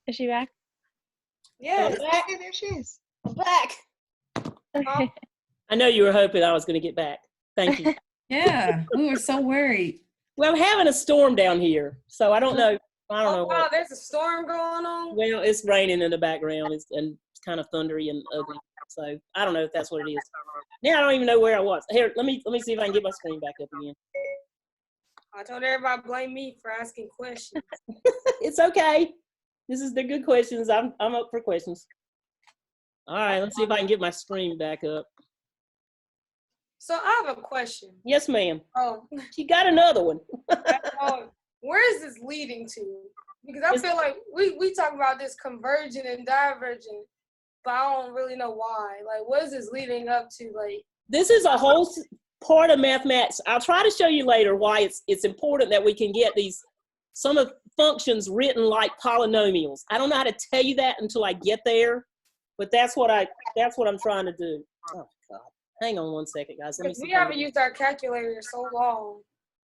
Is she back? Yes. Back. There she is. I'm back. Okay. I know you were hoping I was going to get back. Thank you. Yeah, we were so worried. Well, I'm having a storm down here, so I don't know. I don't know. Wow, there's a storm going on. Well, it's raining in the background, and it's kind of thundery and ugly. So I don't know if that's what it is. Now I don't even know where I was. Here, let me see if I can get my screen back up again. I told everybody blame me for asking questions. It's okay. They're good questions. I'm up for questions. All right, let's see if I can get my screen back up. So I have a question. Yes, ma'am. Oh, She got another one. where is this leading to? Because I feel like we talk about this convergent and divergent, but I don't really know why. Like, what is this leading up to? Like, This is a whole part of mathematics. I'll try to show you later why it's important that we can get some of functions written like polynomials. I don't know how to tell you that until I get there, but that's what I'm trying to do. Oh God, hang on one second, guys. Let me see. We haven't used our calculator in so long.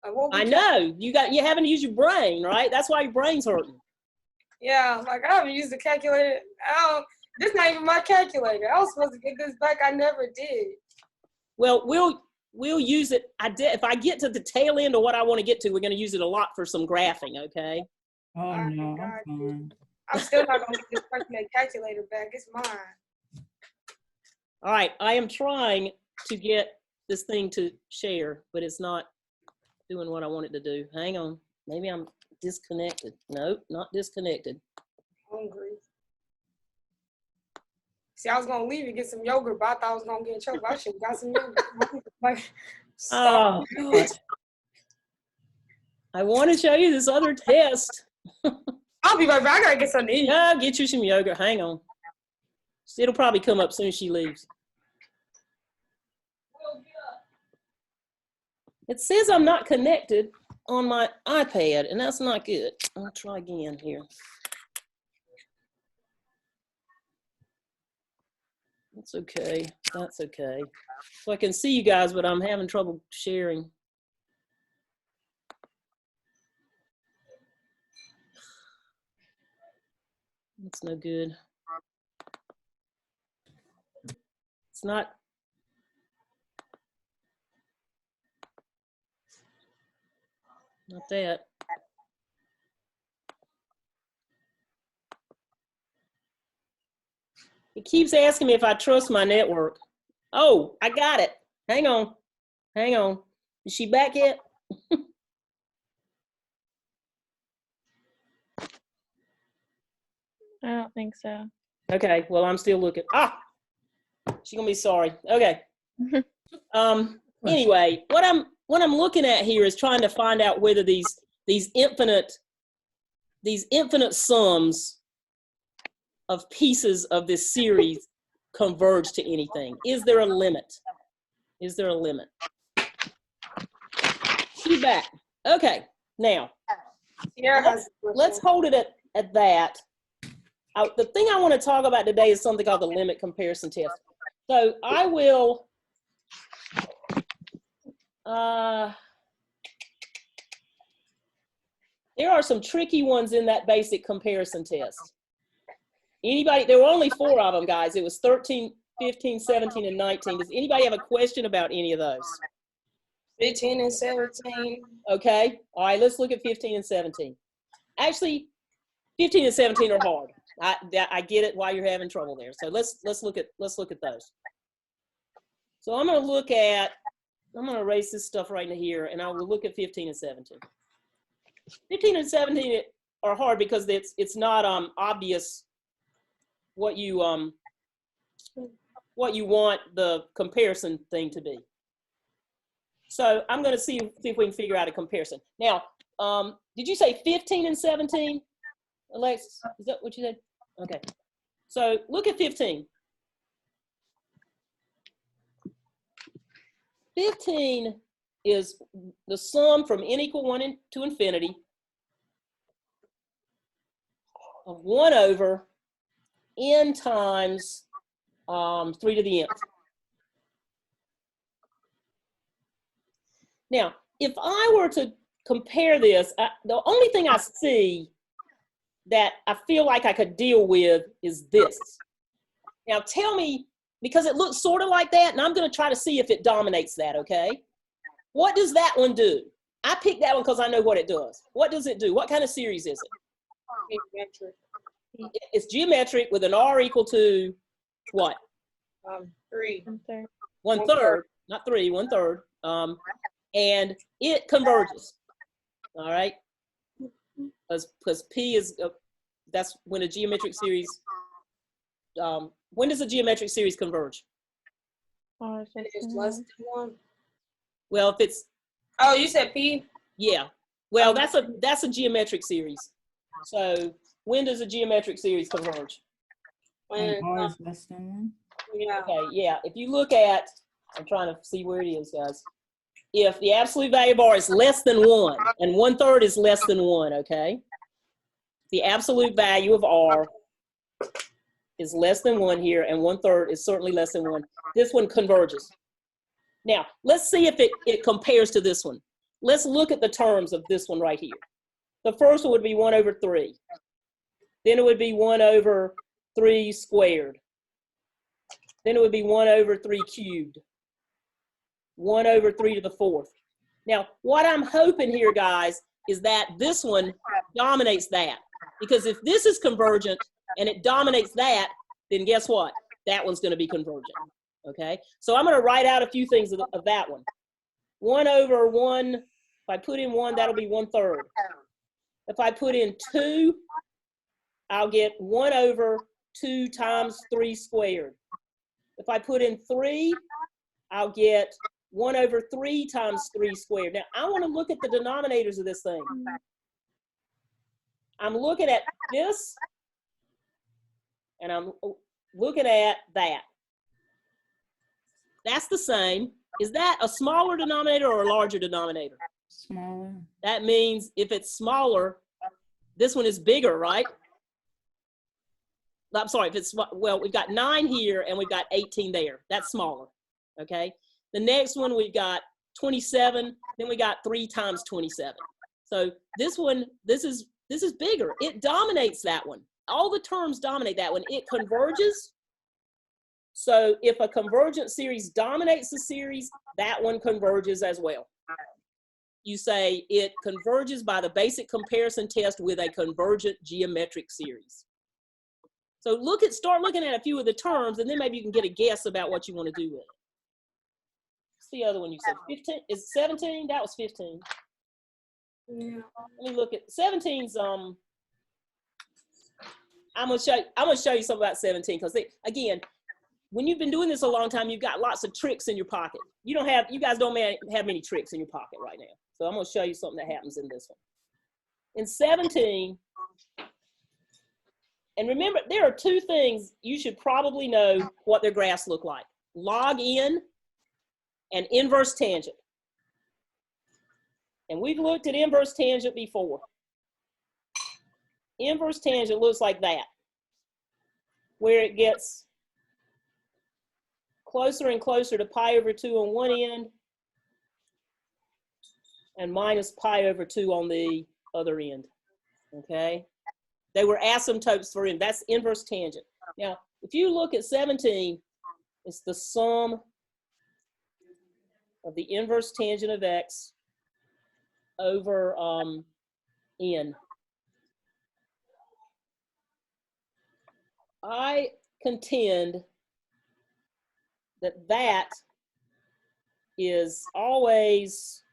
Like, I know you haven't used your brain, right? That's why your brain's hurting. Yeah, like I haven't used the calculator. This is not even my calculator. I was supposed to get this back. I never did. Well, we'll use it. If I get to the tail end of what I want to get to, we're going to use it a lot for some graphing, okay? Oh no, I'm fine. I'm still not going to get this person that calculator back. It's mine. All right, I am trying to get this thing to share, but it's not doing what I want it to do. Hang on. Maybe I'm disconnected. Nope, not disconnected. Hungry. See, I was going to leave and get some yogurt, but I thought I was going to get in trouble. I should have got some yogurt. Like, Oh, God. I want to show you this other test. I'll be right back. I got to get something to eat. I'll get you some yogurt. Hang on. It'll probably come up soon as she leaves. It says I'm not connected on my iPad, and that's not good. I'll try again here. That's okay. That's okay. So I can see you guys, but I'm having trouble sharing. That's no good. It's not. Not that. It keeps asking me if I trust my network. Oh, I got it. Hang on. Hang on. Is she back yet? I don't think so. Okay, well, I'm still looking. Ah, she's gonna be sorry. Okay. Anyway, what I'm looking at here is trying to find out whether these infinite sums of pieces of this series converge to anything. Is there a limit? Is there a limit? She's back. Okay, now let's hold it at that. The thing I want to talk about today is something called the limit comparison test. So I will, there are some tricky ones in that basic comparison test. Anybody, there were only 4 of them, guys. It was 13, 15, 17, and 19. Does anybody have a question about any of those? 15 and 17. Okay, all right, let's look at 15 and 17. Actually, 15 and 17 are hard. I get it why you're having trouble there. So let's look at those. So I'm gonna erase this stuff right into here, and I will look at 15 and 17. 15 and 17 are hard because it's not obvious what you want the comparison thing to be. So I'm going to see if we can figure out a comparison. Now, did you say 15 and 17, Alexis? Is that what you said? Okay. So look at 15. 15 is the sum from n equal 1 to infinity of 1 over n times 3 to the nth. Now, if I were to compare this, the only thing I see that I feel like I could deal with is this. Now tell me, because it looks sort of like that, and I'm going to try to see if it dominates that, okay? What does that one do? I picked that one because I know what it does. What does it do? What kind of series is it? Geometric. It's geometric with an R equal to what? 3. 1/3. 1/3, not 3, 1/3. And it converges. All right? Because P is, that's when a geometric series, when does a geometric series converge? Or if And it's it's not. less than 1. Well, if it's, Oh, you said P? yeah. Well, that's a geometric series. So when does a geometric series converge? When When, R is less than 1. yeah. Okay, yeah. If you look at, I'm trying to see where it is, guys. If the absolute value of R is less than 1, and 1/3 is less than 1, okay? The absolute value of R is less than 1 here, and 1/3 is certainly less than 1. This one converges. Now, let's see if it compares to this one. Let's look at the terms of this one right here. The first one would be 1/3. Then it would be 1/3 squared. Then it would be 1/3 cubed. 1/3 to the 4th. Now, what I'm hoping here, guys, is that this one dominates that. Because if this is convergent and it dominates that, then guess what? That one's going to be convergent. Okay? So I'm going to write out a few things of that one. 1/1, if I put in 1, that'll be 1/3. If I put in 2, I'll get 1/2 times 3 squared. If I put in 3, I'll get 1/3 times 3 squared. Now, I want to look at the denominators of this thing. I'm looking at this, and I'm looking at that. That's the same. Is that a smaller denominator or a larger denominator? Smaller. That means if it's smaller, this one is bigger, right? I'm sorry, if it's, well, we've got 9 here and we've got 18 there. That's smaller, okay? The next one, we've got 27, then we got 3 times 27. So this one, this is bigger. It dominates that one. All the terms dominate that one. It converges. So if a convergent series dominates the series, that one converges as well. You say it converges by the basic comparison test with a convergent geometric series. So start looking at a few of the terms, and then maybe you can get a guess about what you want to do with it. What's the other one you said? 15? Is it 17? That was 15. Yeah. Let me look at 17's. I'm gonna show you something about 17 because again, when you've been doing this a long time, you've got lots of tricks in your pocket. You guys don't have many tricks in your pocket right now. So I'm gonna show you something that happens in this one. In 17, and remember, there are 2 things you should probably know what their graphs look like: log n and inverse tangent. And we've looked at inverse tangent before. Inverse tangent looks like that, where it gets closer and closer to pi/2 on one end and minus pi/2 on the other end, okay? They were asymptotes for n. That's inverse tangent. Now, if you look at 17, it's the sum of the inverse tangent of x over n. I contend that is always,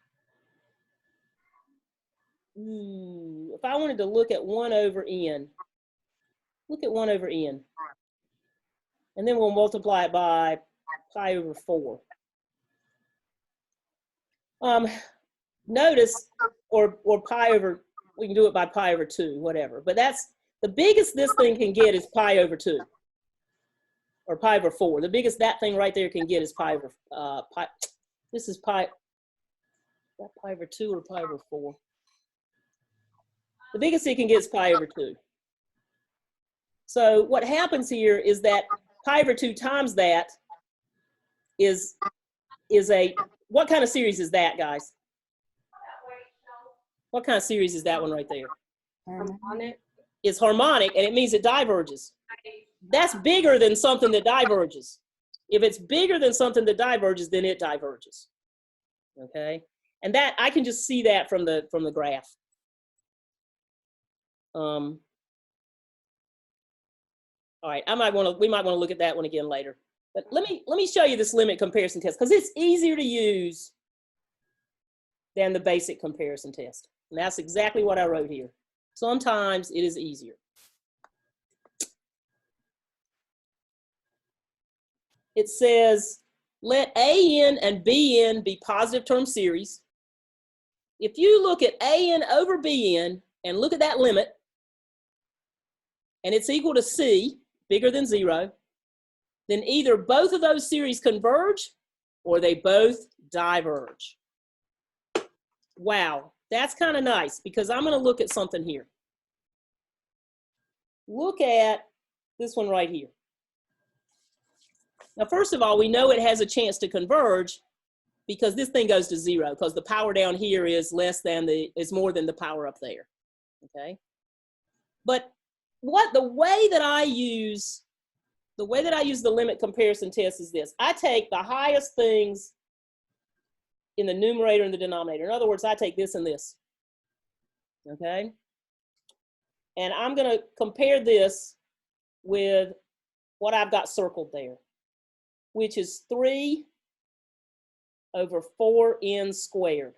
if I wanted to look at 1/n, look at 1/n, and then we'll multiply it by pi/4. Notice, or we can do it by pi/2, whatever. But that's the biggest this thing can get is pi/2, or pi/4. The biggest that thing right there can get is this is pi. Is that pi/2 or pi/4? The biggest it can get is pi/2. So what happens here is that pi/2 times that is a, what kind of series is that, guys? What kind of series is that one right there? I'm on it. is harmonic, and it means it diverges. That's bigger than something that diverges. If it's bigger than something that diverges, then it diverges. Okay, and that I can just see that from the graph. All right, we might want to look at that one again later. But let me show you this limit comparison test because it's easier to use than the basic comparison test. And that's exactly what I wrote here. Sometimes it is easier. It says, let AN and BN be positive term series. If you look at AN over BN and look at that limit, and it's equal to C, bigger than 0, then either both of those series converge or they both diverge. Wow, that's kind of nice because I'm going to look at something here. Look at this one right here. Now, first of all, we know it has a chance to converge because this thing goes to 0 because the power down here is more than the power up there. Okay, but the way that I use the limit comparison test is this. I take the highest things in the numerator and the denominator. In other words, I take this and this. Okay, and I'm going to compare this with what I've got circled there, which is 3 over 4n squared.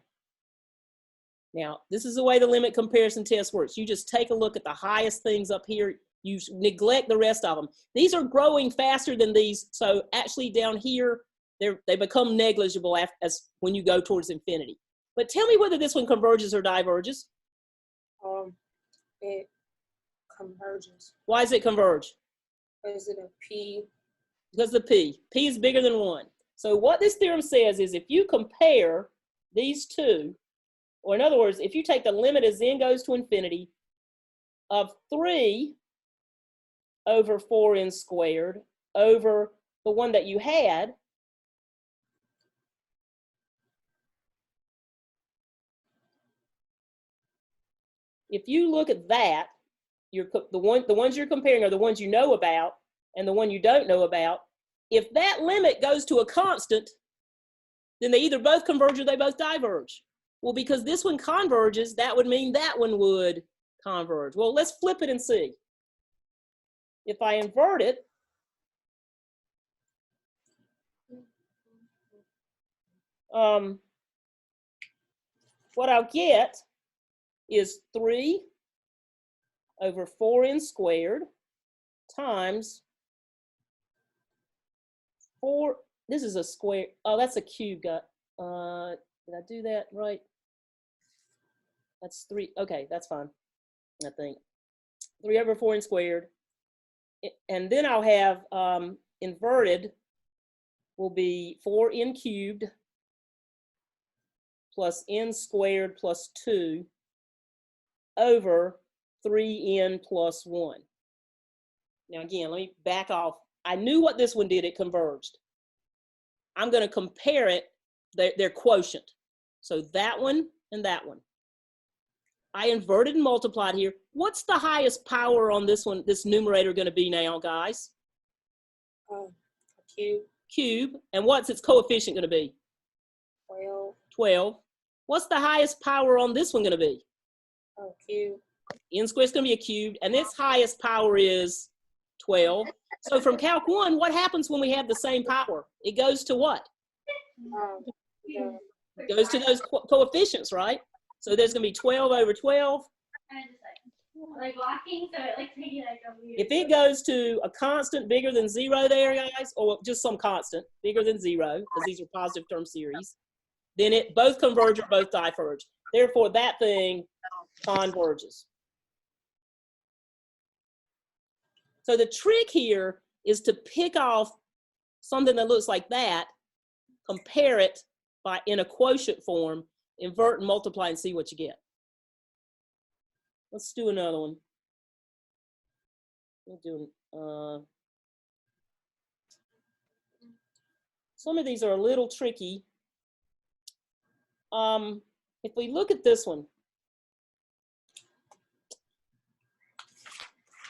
Now, this is the way the limit comparison test works. You just take a look at the highest things up here. You neglect the rest of them. These are growing faster than these, so actually down here, they become negligible as when you go towards infinity. But tell me whether this one converges or diverges. It converges. Why does it converge? Is it a P? Because the P is bigger than 1. So what this theorem says is if you compare these two, or in other words, if you take the limit as n goes to infinity of 3 over 4n squared over the one that you had, if you look at that, the ones you're comparing are the ones you know about and the one you don't know about. If that limit goes to a constant, then they either both converge or they both diverge. Well, because this one converges, that would mean that one would converge. Well, let's flip it and see. If I invert it, what I'll get is 3 over 4n squared times 4. This is a square. Oh, that's a cube. Did I do that right? That's 3. Okay, that's fine. I think 3 over 4n squared. And then I'll have inverted will be 4n cubed plus n squared plus 2 over 3n plus 1. Now again, let me back off. I knew what this one did. It converged. I'm going to compare it, their quotient. So that one and that one. I inverted and multiplied here. What's the highest power on this one, this numerator going to be now, guys? Cube. Cube. And what's its coefficient going to be? 12. 12. What's the highest power on this one going to be? Cube. N squared is going to be a cube, and its highest power is 12. So from Calc 1, what happens when we have the same power? It goes to what? It goes to those coefficients, right? So there's going to be 12 over 12. If it goes to a constant bigger than 0 there, guys, or just some constant bigger than 0, because these are positive term series, then it both converge or both diverge. Therefore, that thing converges. So the trick here is to pick off something that looks like that, compare it in a quotient form, invert and multiply and see what you get. Let's do another one. We'll do, some of these are a little tricky. If we look at this one,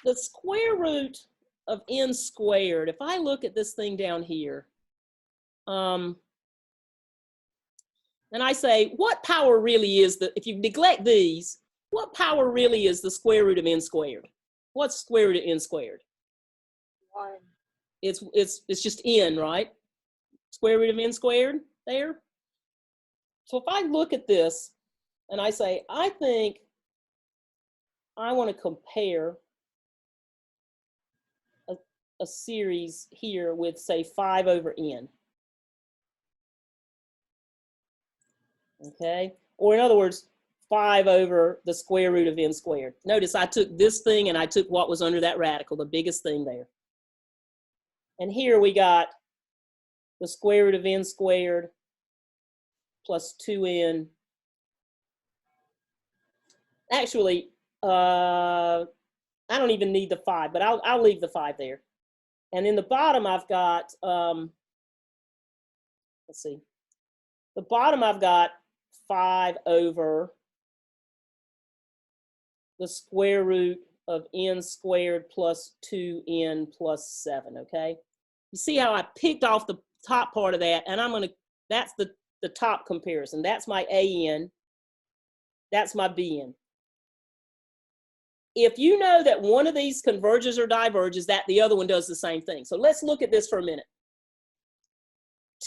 the square root of n squared, if I look at this thing down here, and I say, what power really is if you neglect these, what power really is the square root of n squared? What's square root of n squared? 1. It's just n, right? Square root of n squared there. So if I look at this and I say, I think I want to compare a series here with, say, 5 over n. Okay? Or in other words, 5 over the square root of n squared. Notice I took this thing and I took what was under that radical, the biggest thing there. And here we got the square root of n squared plus 2n. Actually, I don't even need the 5, but I'll leave the 5 there. And in the bottom, I've got, let's see. The bottom, I've got 5 over the square root of n squared plus 2n plus 7, okay? You see how I picked off the top part of that, and that's the top comparison. That's my an, that's my bn. If you know that one of these converges or diverges, that the other one does the same thing. So let's look at this for a minute.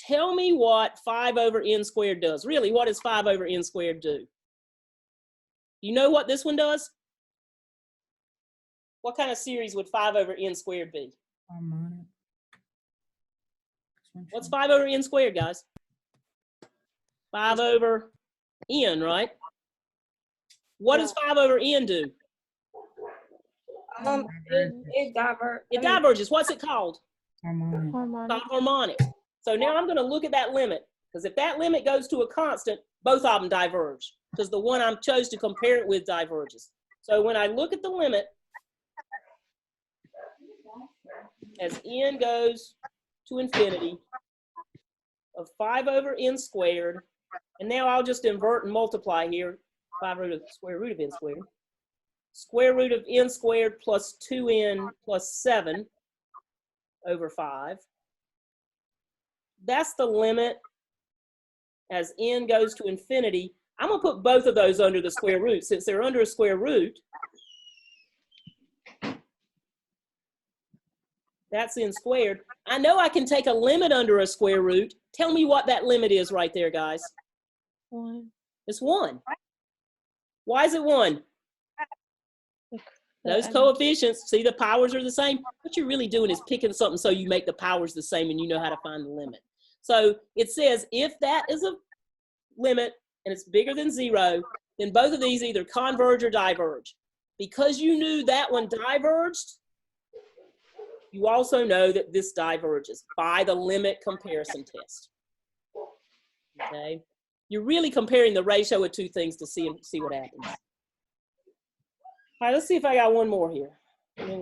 Tell me what 5 over n squared does. Really, what does 5 over n squared do? You know what this one does? What kind of series would 5 over n squared be? Harmonic. What's 5 over n squared, guys? 5 over n, right? What does 5 over n do? It diverges. What's it called? Harmonic. Harmonic. Called harmonic. So now I'm going to look at that limit, because if that limit goes to a constant, both of them diverge, because the one I chose to compare it with diverges. So when I look at the limit, as n goes to infinity of 5 over n squared, and now I'll just invert and multiply here, 5 root of square root of n squared. Square root of n squared plus 2n plus 7 over 5. That's the limit as n goes to infinity. I'm going to put both of those under the square root. Since they're under a square root, that's n squared. I know I can take a limit under a square root. Tell me what that limit is right there, guys. 1. It's 1. Why is it 1? Those The- coefficients, see, the powers are the same. What you're really doing is picking something so you make the powers the same and you know how to find the limit. So it says if that is a limit and it's bigger than 0, then both of these either converge or diverge. Because you knew that one diverged, you also know that this diverges by the limit comparison test. Okay? You're really comparing the ratio of two things to see what happens. All right, let's see if I got one more here. And then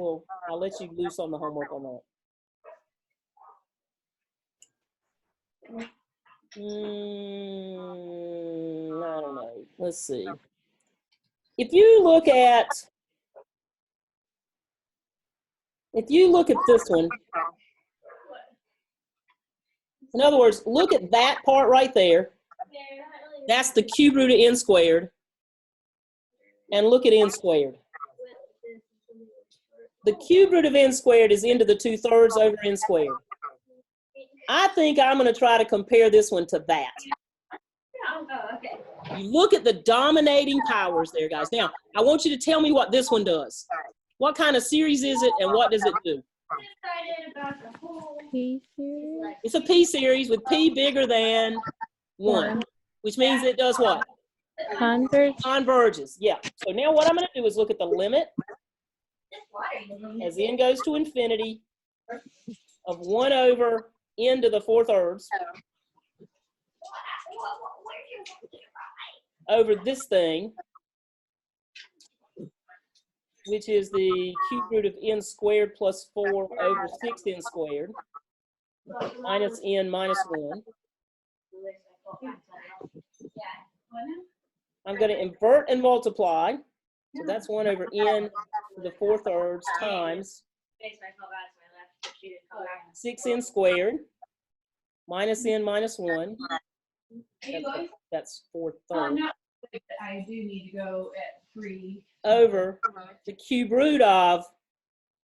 I'll let you loose on the homework on that. I don't know. Let's see. If you look at this one, in other words, look at that part right there. That's the cube root of n squared. And look at n squared. The cube root of n squared is n to the 2/3 over n squared. I think I'm going to try to compare this one to that. You look at the dominating powers there, guys. Now, I want you to tell me what this one does. What kind of series is it, and what does it do? P series. It's a p series with p bigger than 1, which means it does what? Converge. Converges, yeah. So now what I'm going to do is look at the limit as n goes to infinity of 1 over n to the 4/3 over this thing, which is the cube root of n squared plus 4 over 6n squared minus n minus 1. I'm going to invert and multiply. So that's 1 over n to the 4/3 times 6n squared minus n minus 1. That's 4/3. I do need to go at 3. Over the cube root of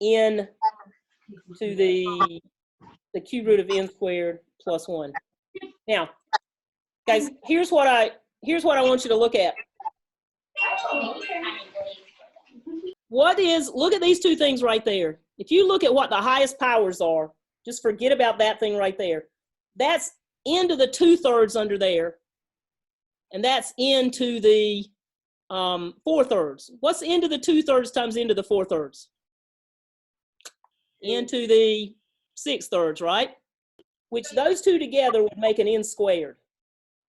n to the cube root of n squared plus 1. Now, guys, here's what I want you to look at. Look at these two things right there. If you look at what the highest powers are, just forget about that thing right there. That's n to the 2/3 under there, and that's n to the 4/3. What's n to the 2/3 times n to the 4/3? N to the 6/3, right? Which those two together would make an n squared.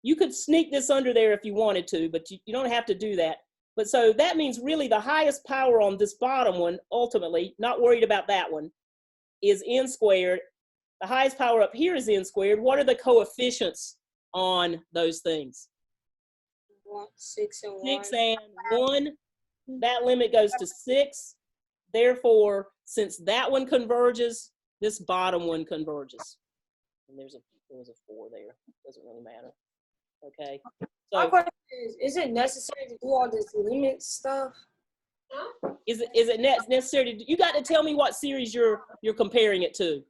You could sneak this under there if you wanted to, but you don't have to do that. But so that means really the highest power on this bottom one, ultimately, not worried about that one, is n squared. The highest power up here is n squared. What are the coefficients on those things? 6 and 1. 6 and 1. That limit goes to 6. Therefore, since that one converges, this bottom one converges. And there was a 4 there. Doesn't really matter. Okay. My So question is it necessary to do all this limit stuff? is it necessary to? You got to tell me what series you're comparing it to,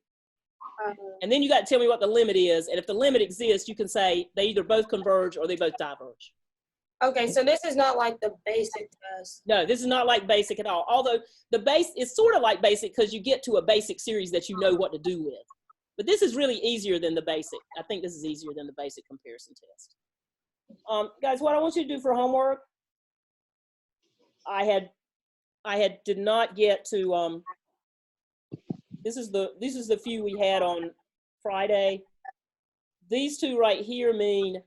and then you got to tell me what the limit is. And if the limit exists, you can say they either both converge or they both diverge. Okay, so this is not like the basic test. No, this is not like basic at all. Although the base is sort of like basic because you get to a basic series that you know what to do with. But this is really easier than the basic. I think this is easier than the basic comparison test. Guys, what I want you to do for homework, I did not get to, this is the few we had on Friday. These two right here mean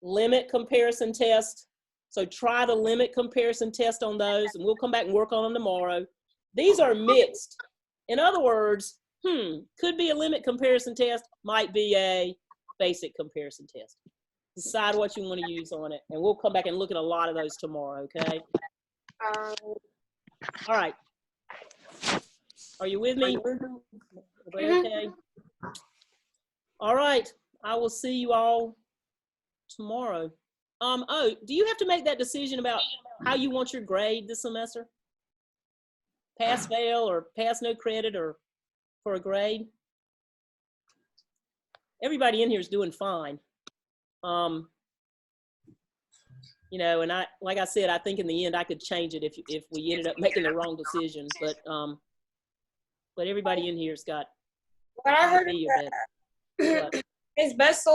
limit comparison test. So try the limit comparison test on those, and we'll come back and work on them tomorrow. These are mixed. In other words, could be a limit comparison test, might be a basic comparison test. Decide what you want to use on it, and we'll come back and look at a lot of those tomorrow, okay? All right. Are you with me? Everybody okay? All right. I will see you all tomorrow. Oh, do you have to make that decision about how you want your grade this semester? Pass, fail, or pass, no credit, or for a grade? Everybody in here is doing fine. You know, and like I said, I think in the end I could change it if we ended up making the wrong decision. But everybody in here's got. What I heard is that it's best to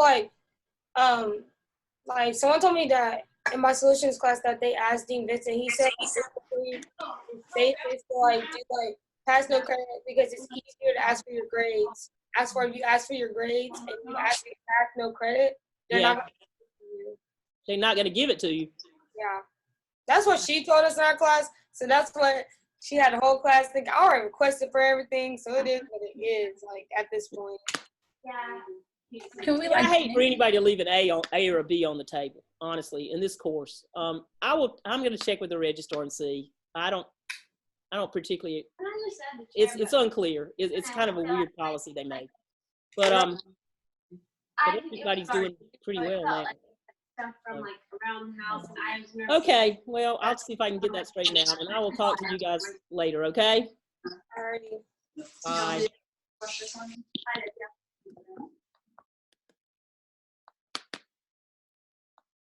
like someone told me that in my solutions class that they asked Dean Vincent. He said basically they to like do like pass no credit because it's easier to ask for your grades. If you ask for your grades and you ask to pass no credit, they're not going to give it to you. Yeah, that's what she told us in our class. So that's what she had the whole class think. I already requested for everything, so it is what it is. Like at this point. Yeah. Can we I hate for anybody to leave an A or a B on the table. Honestly, in this course, I'm going to check with the registrar and see. I don't particularly. It's unclear. It's kind of a weird policy they made, but everybody's doing pretty well now. From like around the house, and I was nervous. Okay, well, I'll see if I can get that straightened out, and I will talk to you guys later. Okay. Alrighty. Bye. Bye.